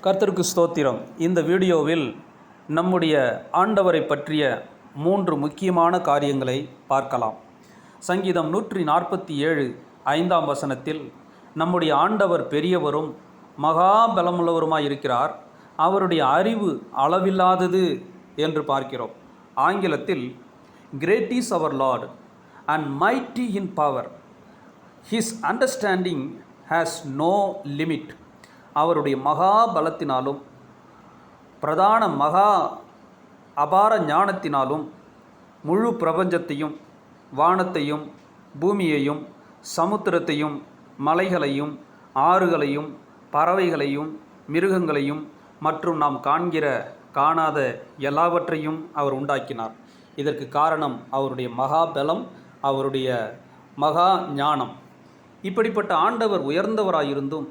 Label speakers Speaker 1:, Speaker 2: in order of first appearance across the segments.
Speaker 1: கர்த்தருக்கு ஸ்தோத்திரம். இந்த வீடியோவில் நம்முடைய ஆண்டவரை பற்றிய 3 முக்கியமான காரியங்களை பார்க்கலாம். சங்கீதம் 147 5ஆம் வசனத்தில் நம்முடைய ஆண்டவர் பெரியவரும் மகா பலமுள்ளவருமாய் இருக்கிறார், அவருடைய அறிவு அளவில்லாதது என்று பார்க்கிறோம். ஆங்கிலத்தில் great is our lord and mighty in power, his understanding has no limit. அவருடைய மகா பலத்தினாலும் பிரதான மகா அபார ஞானத்தினாலும் முழு பிரபஞ்சத்தையும், வானத்தையும், பூமியையும், சமுத்திரத்தையும், மலைகளையும், ஆறுகளையும், பறவைகளையும், மிருகங்களையும் மற்றும் நாம் காண்கிற காணாத எல்லாவற்றையும் அவர் உண்டாக்கினார். இதற்கு காரணம் அவருடைய மகா பலம், அவருடைய மகா ஞானம். இப்படிப்பட்ட ஆண்டவர் உயர்ந்தவராயிருந்தும்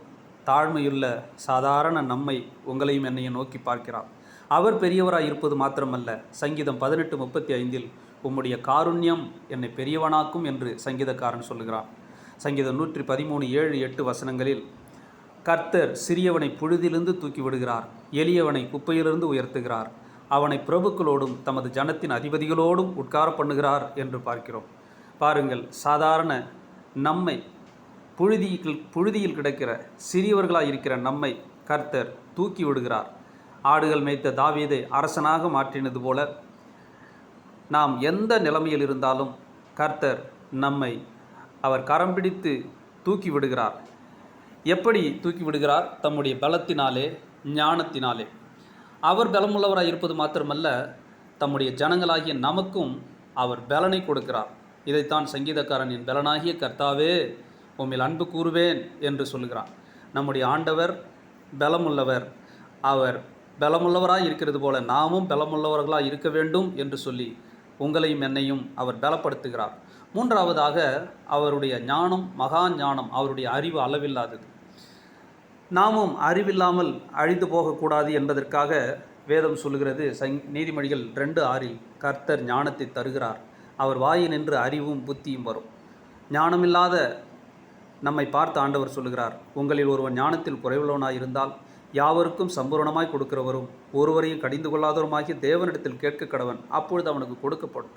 Speaker 1: தாழ்மையுள்ள சாதாரண நம்மை, உங்களையும் என்னையும் நோக்கி பார்க்கிறார். அவர் பெரியவராய் இருப்பது மாத்திரமல்ல, சங்கீதம் 18:35 உம்முடைய காருண்யம் என்னை பெரியவனாக்கும் என்று சங்கீதக்காரன் சொல்லுகிறார். சங்கீதம் 113:7-8 வசனங்களில் கர்த்தர் சிறியவனை புழுதிலிருந்து தூக்கி விடுகிறார், எளியவனை குப்பையிலிருந்து உயர்த்துகிறார், அவனை பிரபுக்களோடும் தமது ஜனத்தின் அதிபதிகளோடும் உட்கார பண்ணுகிறார் என்று பார்க்கிறோம். பாருங்கள், சாதாரண நம்மை, புழுதியில் கிடக்கிற சிறியவர்களாக இருக்கிற நம்மை கர்த்தர் தூக்கி விடுகிறார். ஆடுகள் மேய்த்த தாவீதை அரசனாக மாற்றினது போல நாம் எந்த நிலைமையில் இருந்தாலும் கர்த்தர் நம்மை அவர் கரம் பிடித்து தூக்கி விடுகிறார். எப்படி தூக்கி விடுகிறார்? தம்முடைய பலத்தினாலே, ஞானத்தினாலே. அவர் பலமுள்ளவராக இருப்பது மாத்திரமல்ல, தம்முடைய ஜனங்களாகிய நமக்கும் அவர் பலனை கொடுக்கிறார். இதைத்தான் சங்கீதக்காரன், என் பலனாகிய கர்த்தாவே உம்மில் அன்பு கூறுவேன் என்று சொல்லுகிறார். நம்முடைய ஆண்டவர் பலமுள்ளவர். அவர் பலமுள்ளவராக இருக்கிறது போல நாமும் பலமுள்ளவர்களாக இருக்க வேண்டும் என்று சொல்லி உங்களையும் என்னையும் அவர் பலப்படுத்துகிறார். மூன்றாவதாக, அவருடைய ஞானம் மகா ஞானம், அவருடைய அறிவு அளவில்லாதது. நாமும் அறிவில்லாமல் அழிந்து போகக்கூடாது என்பதற்காக வேதம் சொல்லுகிறது. நீதிமொழிகள் 2:6 கர்த்தர் ஞானத்தை தருகிறார், அவர் வாயினின்று அறிவும் புத்தியும் வரும். ஞானமில்லாத நம்மை பார்த்து ஆண்டவர் சொல்லுகிறார், உங்களில் ஒருவன் ஞானத்தில் குறைவுள்ளவனாய் இருந்தால் யாவருக்கும் சம்பூரணமாய் கொடுக்கிறவரும் ஒருவரையும் கடிந்து கொள்ளாதவருமாகிய தேவனிடத்தில் கேட்க கடவன், அப்பொழுது அவனுக்கு கொடுக்கப்படும்.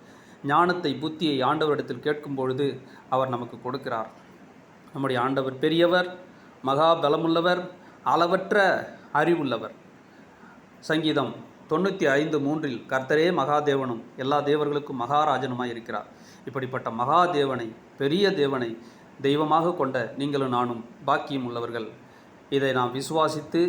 Speaker 1: ஞானத்தை, புத்தியை ஆண்டவரிடத்தில் கேட்கும் பொழுது அவர் நமக்கு கொடுக்கிறார். நம்முடைய ஆண்டவர் பெரியவர், மகா பலமுள்ளவர், அளவற்ற அறிவுள்ளவர். சங்கீதம் 95:3 கர்த்தரே மகாதேவனும் எல்லா தேவர்களுக்கும் மகாராஜனுமாய் இருக்கிறார். இப்படிப்பட்ட மகாதேவனை, பெரிய தேவனை தெய்வமாக கொண்ட நீங்களும் நானும் பாக்கியம் உள்ளவர்கள். இதை நாம் விசுவாசித்து